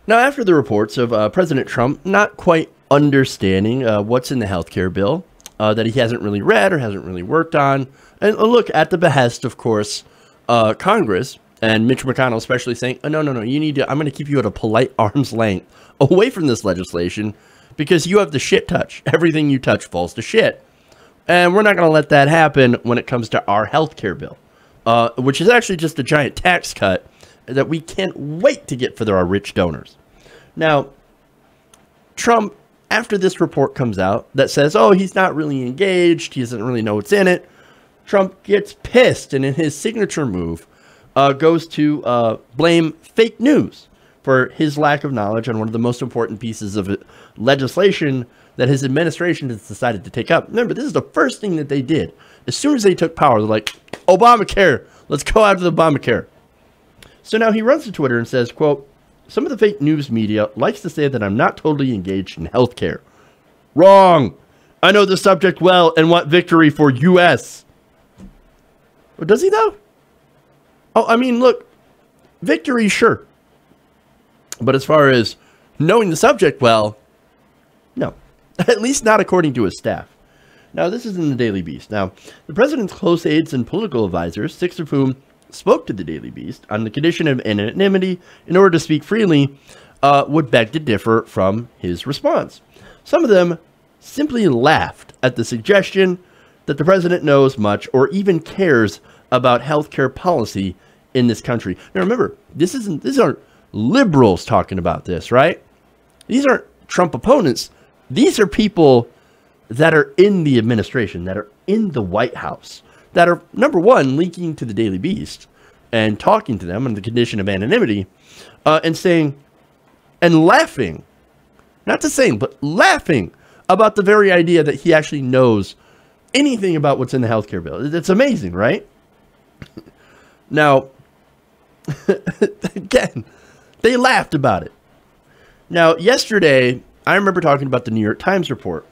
Now, after the reports of President Trump not quite understanding what's in the healthcare bill that he hasn't really read or hasn't really worked on, and look, at the behest, of course, Congress and Mitch McConnell especially saying, oh, no, you need to, I'm going to keep you at a polite arm's length away from this legislation because you have the shit touch. Everything you touch falls to shit. And we're not going to let that happen when it comes to our healthcare bill, which is actually just a giant tax cut that we can't wait to get for our rich donors. Now, Trump, after this report comes out that says, oh, he's not really engaged, he doesn't really know what's in it, Trump gets pissed and in his signature move goes to blame fake news for his lack of knowledge on one of the most important pieces of legislation that his administration has decided to take up. Remember, this is the first thing that they did. As soon as they took power, they're like, Obamacare, let's go after the Obamacare. So now he runs to Twitter and says, quote, some of the fake news media likes to say that I'm not totally engaged in healthcare. Wrong. I know the subject well and want victory for U.S. Well, does he though? Oh, I mean, look, victory, sure. But as far as knowing the subject well, no. At least not according to his staff. Now, this is in the Daily Beast. Now, the president's close aides and political advisors, 6 of whom spoke to the Daily Beast on the condition of anonymity in order to speak freely, would beg to differ from his response. Some of them simply laughed at the suggestion that the president knows much or even cares about healthcare policy in this country. Now, remember, these aren't liberals talking about this, right? These aren't Trump opponents. These are people that are in the administration, that are in the White House, that are, number one, linking to the Daily Beast and talking to them on the condition of anonymity and saying and laughing, not the same, but laughing about the very idea that he actually knows anything about what's in the healthcare bill. It's amazing, right? Now, again, they laughed about it. Now, yesterday, I remember talking about the New York Times report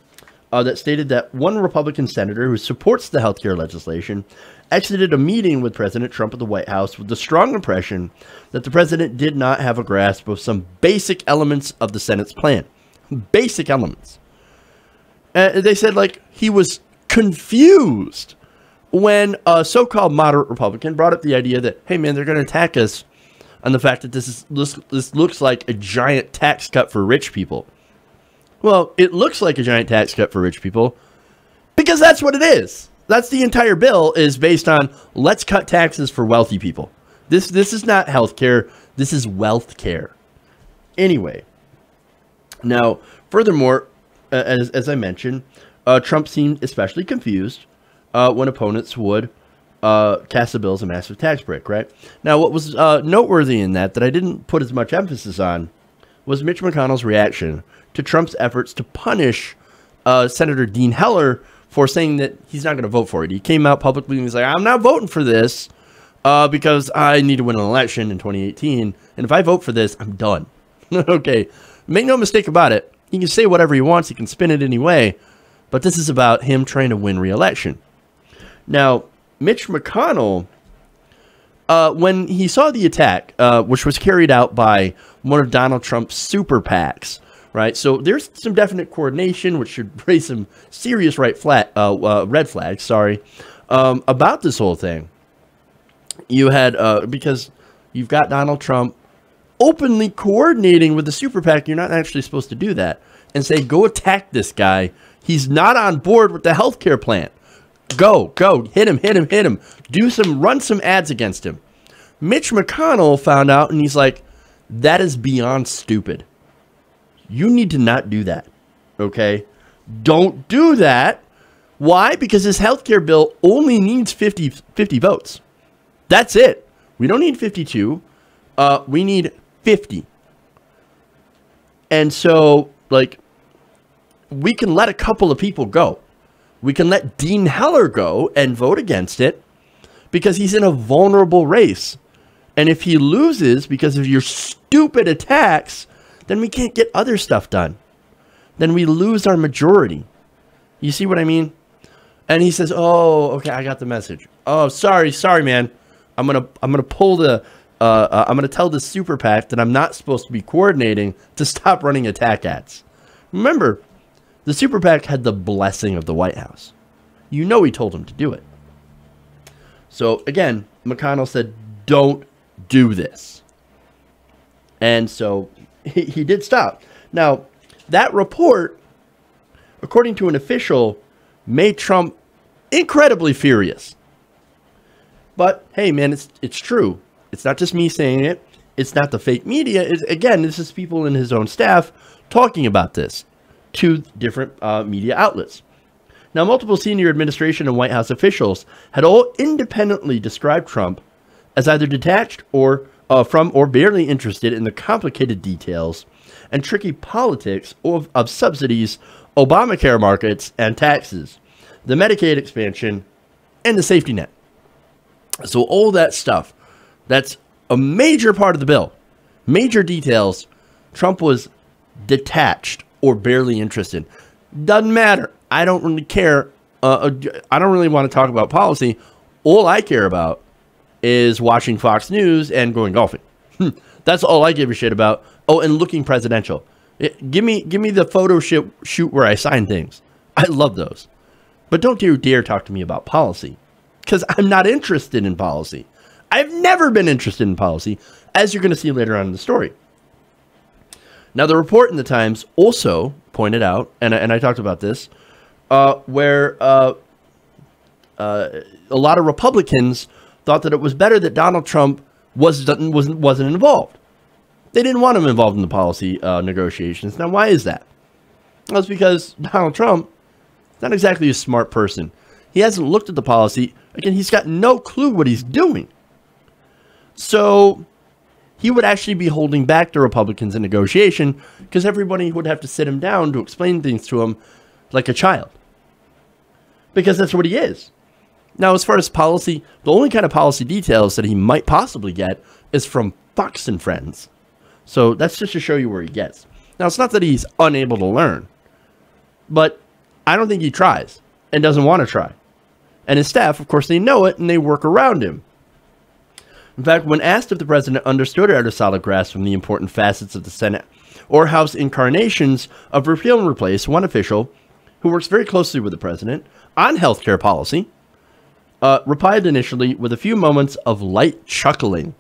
that stated that one Republican senator who supports the healthcare legislation exited a meeting with President Trump at the White House with the strong impression that the president did not have a grasp of some basic elements of the Senate's plan. Basic elements. They said, like, he was confused when a so-called moderate Republican brought up the idea that, hey, man, they're going to attack us on the fact that this looks like a giant tax cut for rich people. Well, it looks like a giant tax cut for rich people because that's what it is. That's the entire bill is based on let's cut taxes for wealthy people. This is not health care. This is wealth care. Anyway, now, furthermore, as I mentioned, Trump seemed especially confused when opponents would cast the bill as a massive tax break, right? Now, what was noteworthy in that I didn't put as much emphasis on was Mitch McConnell's reaction to Trump's efforts to punish Senator Dean Heller for saying that he's not going to vote for it. He came out publicly and he's like, I'm not voting for this because I need to win an election in 2018. And if I vote for this, I'm done. Okay, make no mistake about it. He can say whatever he wants. He can spin it any way. But this is about him trying to win re-election. Now, Mitch McConnell, when he saw the attack, which was carried out by one of Donald Trump's super PACs, right? So there's some definite coordination, which should raise some serious red flags, about this whole thing. You had, because you've got Donald Trump openly coordinating with the super PAC. You're not actually supposed to do that and say, go attack this guy. He's not on board with the healthcare plan. Go, hit him. Run some ads against him. Mitch McConnell found out and he's like, that is beyond stupid. You need to not do that. Okay? Don't do that. Why? Because his healthcare bill only needs 50 votes. That's it. We don't need 52. We need 50. And so, like, we can let a couple of people go. We can let Dean Heller go and vote against it because he's in a vulnerable race. And if he loses because of your stupid attacks, then we can't get other stuff done. Then we lose our majority. You see what I mean? And he says, oh, okay, I got the message. Oh, sorry, man. I'm gonna pull the I'm going to tell this super PAC that I'm not supposed to be coordinating to stop running attack ads. Remember, the super PAC had the blessing of the White House. You know he told him to do it. So, again, McConnell said, don't do this. And so he did stop. Now, that report, according to an official, made Trump incredibly furious. But, hey, man, it's true. It's not just me saying it. It's not the fake media. Again, this is people in his own staff talking about this to different media outlets. Now, multiple senior administration and White House officials had all independently described Trump as either detached or from or barely interested in the complicated details and tricky politics of subsidies, Obamacare markets, and taxes, the Medicaid expansion, and the safety net. So all that stuff, that's a major part of the bill. Major details, Trump was detached or barely interested. Doesn't matter. I don't really care. I don't really want to talk about policy. All I care about is watching Fox News and going golfing. That's all I give a shit about. Oh, and looking presidential. Give me the photo shoot where I sign things. I love those. But don't you dare talk to me about policy, because I'm not interested in policy. I've never been interested in policy, as you're going to see later on in the story. Now, the report in the Times also pointed out, and I talked about this, where a lot of Republicans thought that it was better that Donald Trump wasn't involved. They didn't want him involved in the policy negotiations. Now, why is that? Well, it's because Donald Trump is not exactly a smart person. He hasn't looked at the policy. Again, he's got no clue what he's doing. So he would actually be holding back the Republicans in negotiation because everybody would have to sit him down to explain things to him like a child. Because that's what he is. Now, as far as policy, the only kind of policy details that he might possibly get is from Fox and Friends. So that's just to show you where he gets. Now, it's not that he's unable to learn, but I don't think he tries and doesn't want to try. And his staff, of course, they know it and they work around him. In fact, when asked if the president understood or had a solid grasp from the important facets of the Senate or House incarnations of repeal and replace, one official who works very closely with the president on healthcare policy replied initially with a few moments of light chuckling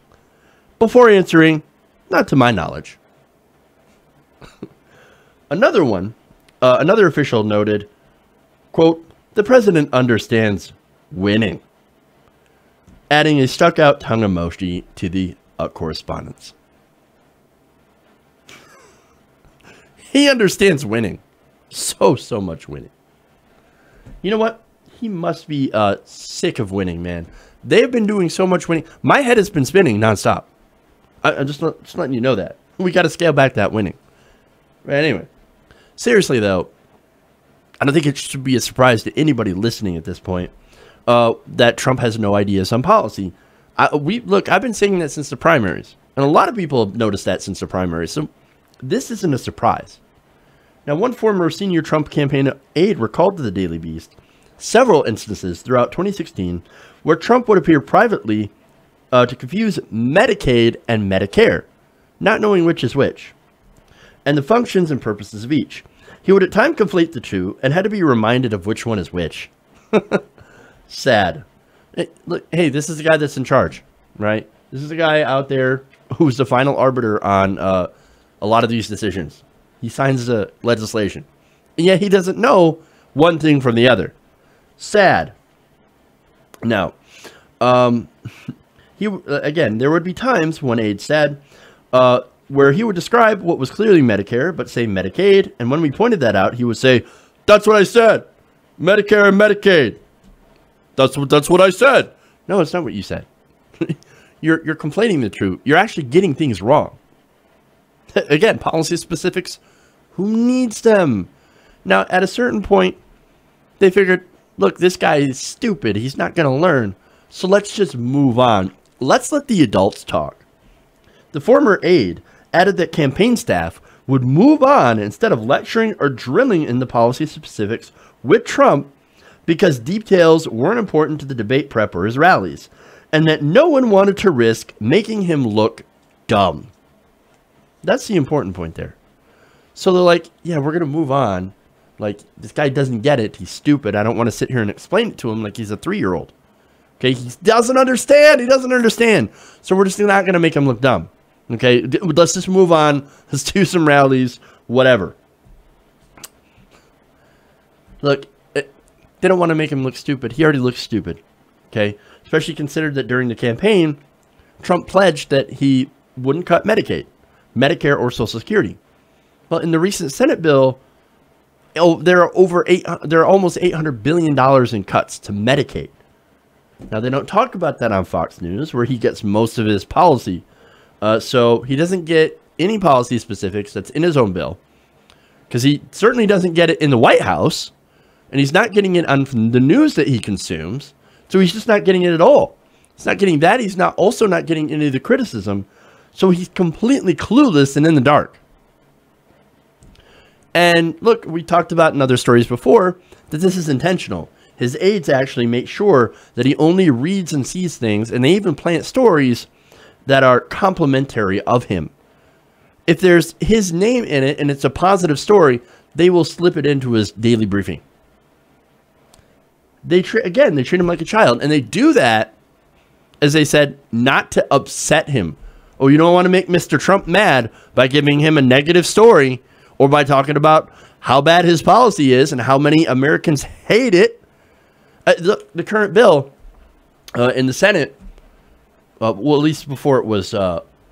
before answering, not to my knowledge. Another official noted, quote, the president understands winning, adding a stuck-out tongue emoji to the correspondence. He understands winning. So much winning. You know what? He must be sick of winning, man. They've been doing so much winning. My head has been spinning nonstop. I'm just letting you know that. We got to scale back that winning. But anyway, seriously, though, I don't think it should be a surprise to anybody listening at this point that Trump has no ideas on policy. Look, I've been saying that since the primaries. And a lot of people have noticed that since the primaries. So this isn't a surprise. Now, one former senior Trump campaign aide recalled to the Daily Beast several instances throughout 2016 where Trump would appear privately to confuse Medicaid and Medicare, not knowing which is which, and the functions and purposes of each. He would at times conflate the two and had to be reminded of which one is which. Sad. Hey, this is the guy that's in charge, right? This is the guy out there who's the final arbiter on a lot of these decisions. He signs the legislation, and yet he doesn't know one thing from the other. Sad. Now, again, there would be times when Aide said where he would describe what was clearly Medicare, but say Medicaid, and when we pointed that out, he would say, "That's what I said, Medicare and Medicaid. That's what I said." No, it's not what you said. You're conflating the truth. You're actually getting things wrong. Again, policy specifics. Who needs them? Now, at a certain point, they figured, look, this guy is stupid. He's not going to learn. So let's just move on. Let's let the adults talk. The former aide added that campaign staff would move on instead of lecturing or drilling in the policy specifics with Trump because details weren't important to the debate prep or his rallies. and that no one wanted to risk making him look dumb. That's the important point there. So they're like, yeah, we're going to move on. Like, this guy doesn't get it. He's stupid. I don't want to sit here and explain it to him like he's a 3-year-old. Okay, he doesn't understand. He doesn't understand. So we're just not going to make him look dumb. Okay, let's just move on. Let's do some rallies, whatever. Look, they don't want to make him look stupid. He already looks stupid. Okay, especially considered that during the campaign, Trump pledged that he wouldn't cut Medicaid, Medicare, or Social Security. Well, in the recent Senate bill, there are almost $800 billion in cuts to Medicaid. Now, they don't talk about that on Fox News, where he gets most of his policy. So he doesn't get any policy specifics that's in his own bill, because he certainly doesn't get it in the White House, and he's not getting it on the news that he consumes. So he's just not getting it at all. He's not getting that. He's also not getting any of the criticism. So he's completely clueless and in the dark. And look, we talked about in other stories before that this is intentional. His aides actually make sure that he only reads and sees things, and they even plant stories that are complimentary of him. If there's his name in it and it's a positive story, they will slip it into his daily briefing. They treat him like a child, and they do that, as they said, not to upset him. Oh, you don't want to make Mr. Trump mad by giving him a negative story or by talking about how bad his policy is and how many Americans hate it. The current bill in the Senate, well, at least before it was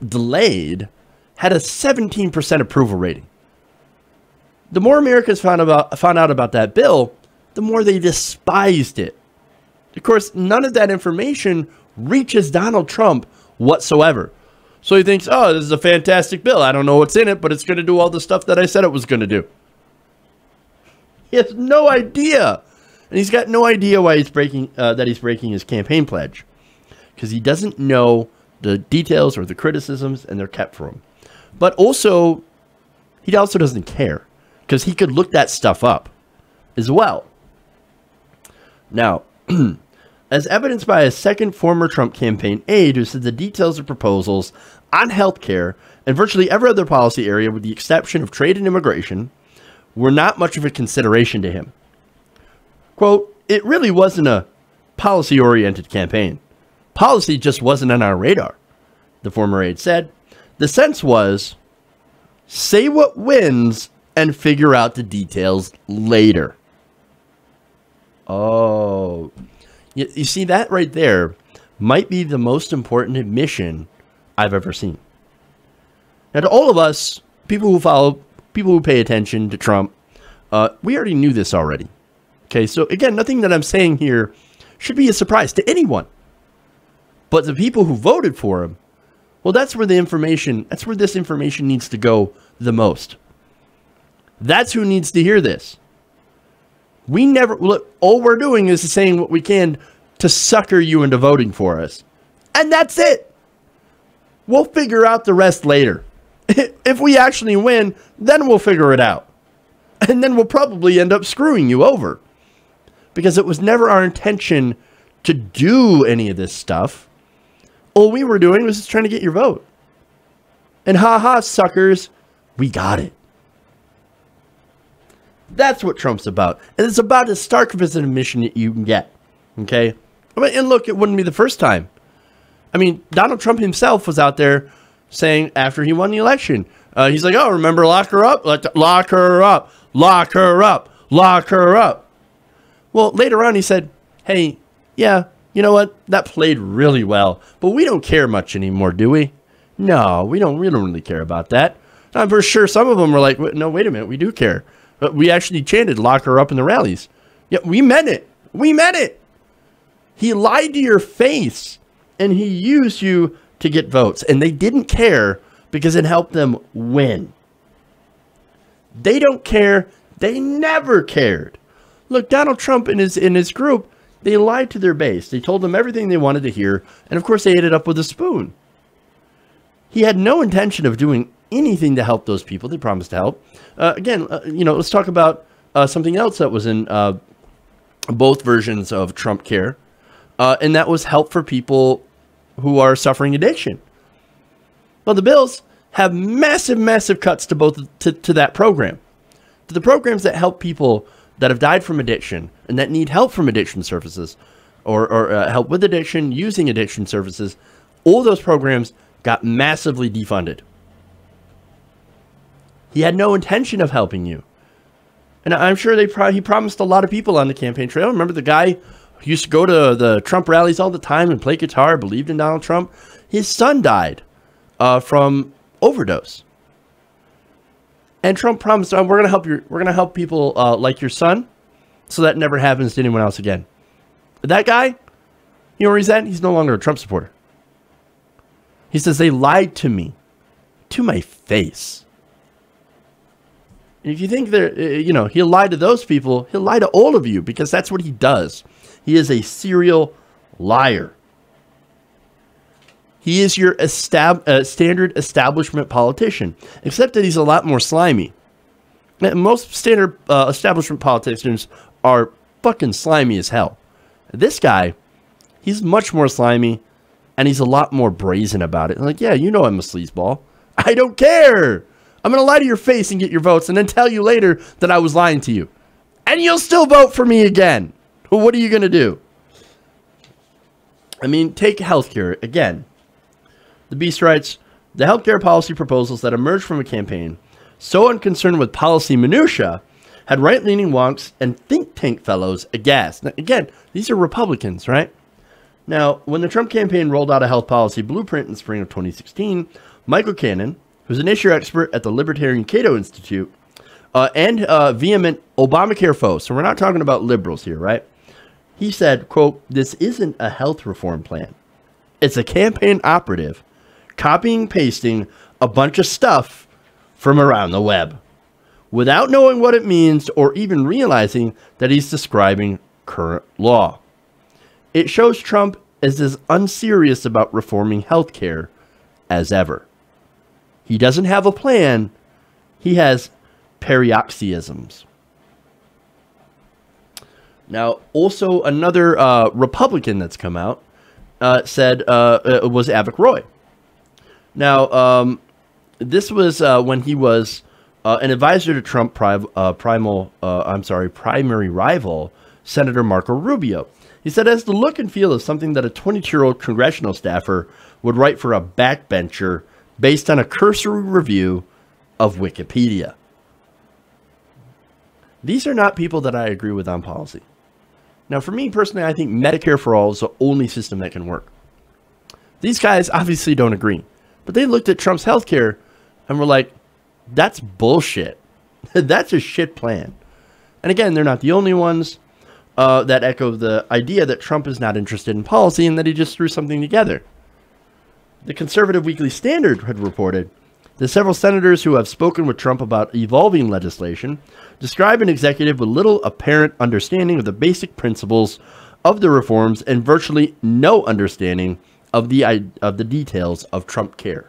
delayed, had a 17% approval rating. The more Americans found out about that bill, the more they despised it. Of course, none of that information reaches Donald Trump whatsoever. So he thinks, oh, this is a fantastic bill. I don't know what's in it, but it's going to do all the stuff that I said it was going to do. He has no idea. And he's got no idea why he's breaking his campaign pledge, because he doesn't know the details or the criticisms, and they're kept from him. But also, he also doesn't care, because he could look that stuff up as well. Now, as evidenced by a second former Trump campaign aide who said the details of proposals on health care and virtually every other policy area, with the exception of trade and immigration, were not much of a consideration to him. Quote, it really wasn't a policy-oriented campaign. Policy just wasn't on our radar, the former aide said. The sense was, say what wins and figure out the details later. Oh, you see, that right there might be the most important admission I've ever seen. Now, to all of us, people who pay attention to Trump, we already knew this already. Okay, so again, nothing that I'm saying here should be a surprise to anyone. But the people who voted for him, well, that's where this information needs to go the most. That's who needs to hear this. All we're doing is saying what we can to sucker you into voting for us. And that's it. We'll figure out the rest later. If we actually win, then we'll figure it out. And then we'll probably end up screwing you over. Because it was never our intention to do any of this stuff. All we were doing was just trying to get your vote. And ha-ha, suckers, we got it. That's what Trump's about. And it's about as stark of an admission that you can get. Okay? And look, it wouldn't be the first time. I mean, Donald Trump himself was out there saying after he won the election, he's like, oh, remember lock her up? Lock her up. Lock her up. Lock her up. Well, later on he said, hey, yeah, you know what? That played really well, but we don't care much anymore, do we? No, we don't really care about that. I'm for sure some of them were like, no, wait a minute, we do care. But we actually chanted lock her up in the rallies. Yeah, we meant it. We meant it. He lied to your face, and he used you to get votes, and they didn't care because it helped them win. They don't care. They never cared. Look, Donald Trump and his group, they lied to their base. They told them everything they wanted to hear, and of course they ate it up with a spoon. He had no intention of doing anything to help those people they promised to help. Let's talk about something else that was in both versions of Trump Care, and that was help for people who are suffering addiction. Well, the bills have massive, massive cuts to to that program. To the programs that help people that have died from addiction and that need help from addiction services or help with addiction, using addiction services, all those programs got massively defunded. He had no intention of helping you. And I'm sure he promised a lot of people on the campaign trail. Remember the guy who used to go to the Trump rallies all the time and play guitar, believed in Donald Trump? His son died from overdose. And Trump promised, we're going to help people like your son so that never happens to anyone else again. That guy, you know where he's at? He's no longer a Trump supporter. He says, they lied to me, to my face. And if you think he'll lie to those people, he'll lie to all of you, because that's what he does. He is a serial liar. He is your standard establishment politician, except that he's a lot more slimy. Most standard establishment politicians are fucking slimy as hell. This guy, he's much more slimy, and he's a lot more brazen about it. Like, yeah, you know I'm a sleazeball. I don't care. I'm going to lie to your face and get your votes and then tell you later that I was lying to you. And you'll still vote for me again. What are you going to do? I mean, take healthcare again. The Beast writes, the healthcare policy proposals that emerged from a campaign so unconcerned with policy minutia had right-leaning wonks and think tank fellows aghast. Now, again, these are Republicans, right? Now, when the Trump campaign rolled out a health policy blueprint in spring of 2016, Michael Cannon, who's an issue expert at the Libertarian Cato Institute, and vehement Obamacare foe, so we're not talking about liberals here, right? He said, quote, this isn't a health reform plan. It's a campaign operative copying, pasting a bunch of stuff from around the web without knowing what it means or even realizing that he's describing current law. It shows Trump is as unserious about reforming healthcare as ever. He doesn't have a plan. He has paroxysms. Now, also another Republican that's come out said was Avik Roy. Now, this was when he was an advisor to Trump primary rival, Senator Marco Rubio. He said, has the look and feel of something that a 22-year-old congressional staffer would write for a backbencher based on a cursory review of Wikipedia. These are not people that I agree with on policy. Now, for me personally, I think Medicare for all is the only system that can work. These guys obviously don't agree, but they looked at Trump's healthcare and were like, that's bullshit. That's a shit plan. And again, they're not the only ones that echo the idea that Trump is not interested in policy and that he just threw something together. The Conservative Weekly Standard had reported that several senators who have spoken with Trump about evolving legislation describe an executive with little apparent understanding of the basic principles of the reforms and virtually no understanding of the details of Trump care.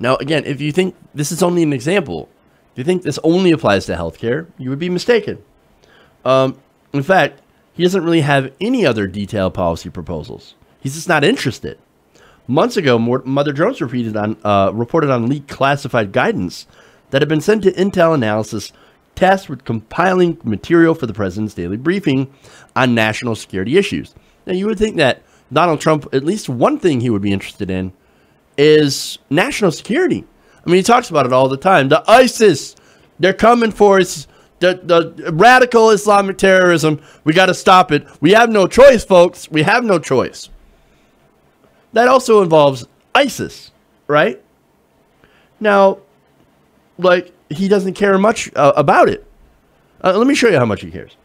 Now, again, if you think this is only an example, if you think this only applies to healthcare, you would be mistaken. In fact, he doesn't really have any other detailed policy proposals. He's just not interested. Months ago, Mother Jones reported on leaked classified guidance that had been sent to Intel Analysis, tasked with compiling material for the president's daily briefing on national security issues. Now, you would think that Donald Trump, at least one thing he would be interested in is national security. I mean, he talks about it all the time. The ISIS, they're coming for us. The radical Islamic terrorism, we got to stop it. We have no choice, folks. We have no choice. That also involves ISIS, right? Now, like, he doesn't care much about it. Let me show you how much he cares.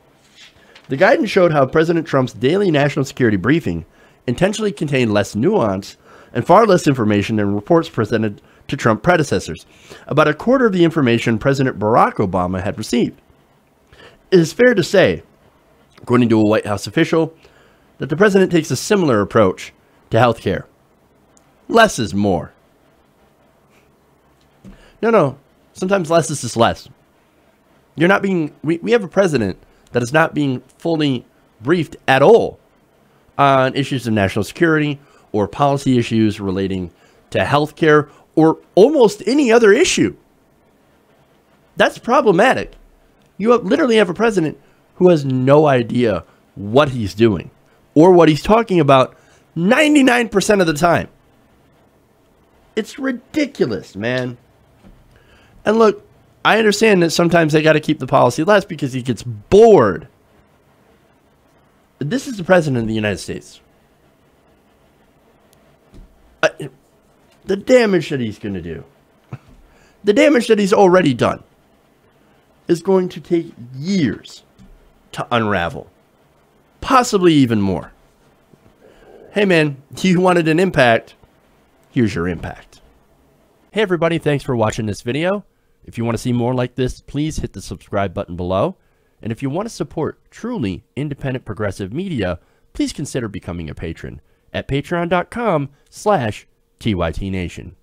The guidance showed how President Trump's daily national security briefing intentionally contained less nuance and far less information than reports presented to Trump predecessors. About a quarter of the information President Barack Obama had received. It is fair to say, according to a White House official, that the president takes a similar approach to health care. Less is more. No. Sometimes less is just less. You're not being... We have a president that is not being fully briefed at all on issues of national security or policy issues relating to healthcare or almost any other issue. That's problematic. You literally have a president who has no idea what he's doing or what he's talking about 99% of the time. It's ridiculous, man. And look, I understand that sometimes they got to keep the policy less because he gets bored. But this is the president of the United States. The damage that he's going to do, the damage that he's already done, is going to take years to unravel. Possibly even more. Hey man, you wanted an impact? Here's your impact. Hey everybody, thanks for watching this video. If you want to see more like this, please hit the subscribe button below. And if you want to support truly independent progressive media, please consider becoming a patron at patreon.com/TYTNation.